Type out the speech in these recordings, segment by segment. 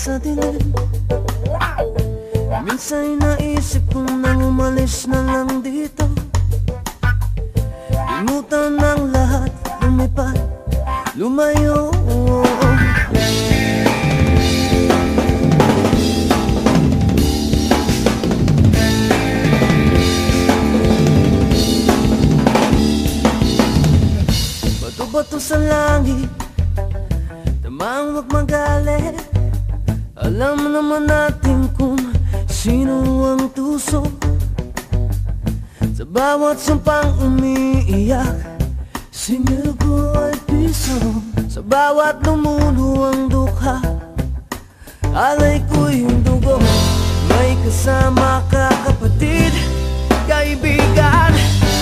sa dilim. Minsan'y naisip kong nang umalis na lang dito, limutan ng lahat, lumipat, lumayo. Bato-bato sa langit, tamang wag magalit. Alam naman natin kung sino ang tuso sa bawat sampang umiiyak. Singil ko ay piso, sa bawat lumunuang dukha. Alay ko'y dugo, may kasama ka kapatid, kaibigan.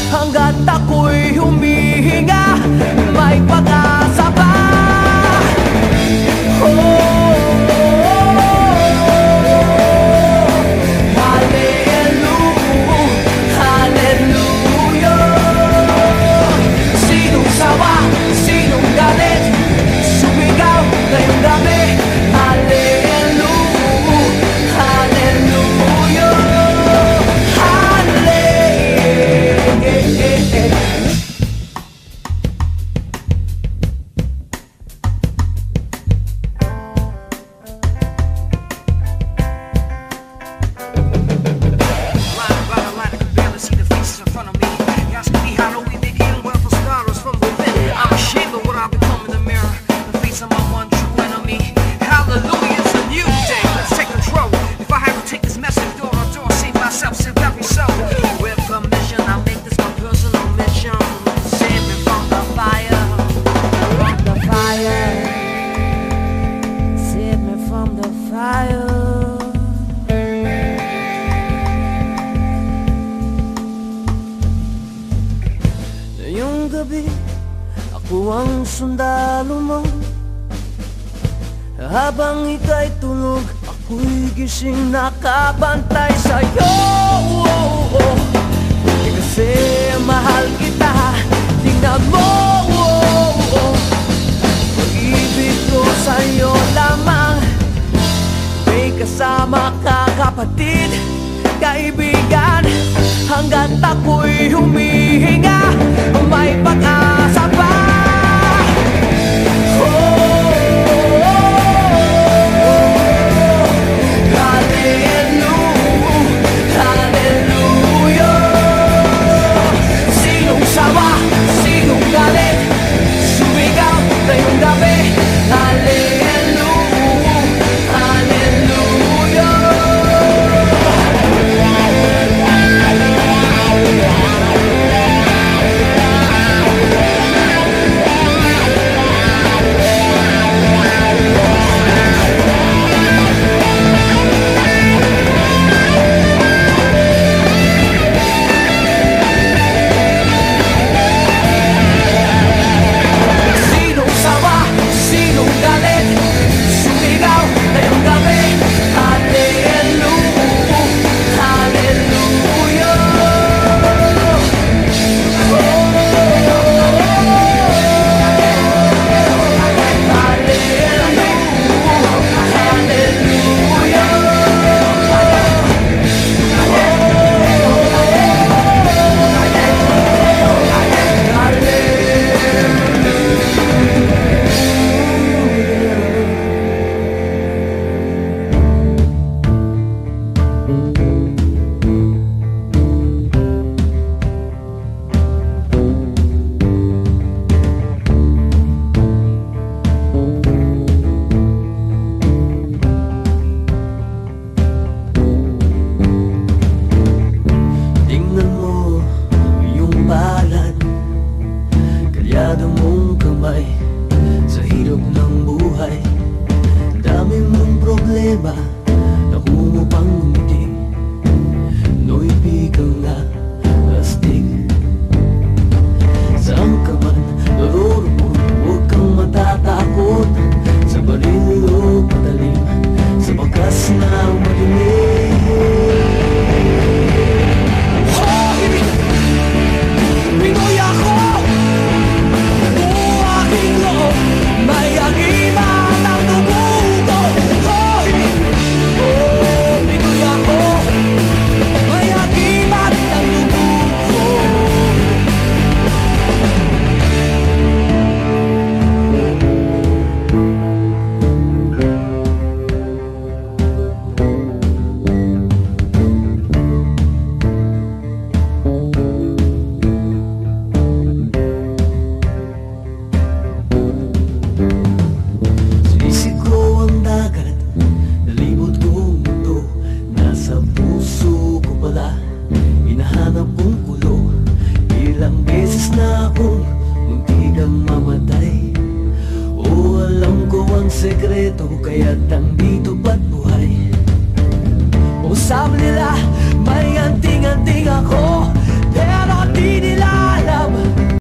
Hanggat ako'y humihinga, may pag-asa pa. Ngayong gabi, ako ang sundalo mo. Habang ika'y tulog, ako'y gising nakabantay sa'yo. Kasi mahal kita, tingnan mo. Pag-ibig ko sa'yo lamang, may kasama ka kapatid, kaibigan. Hanggat ako'y humihinga, may pag-asa pa. hinahanap kong kulo. Ilang beses na akong muntikang mamatay. O alam ko ang sekreto, kaya't ang di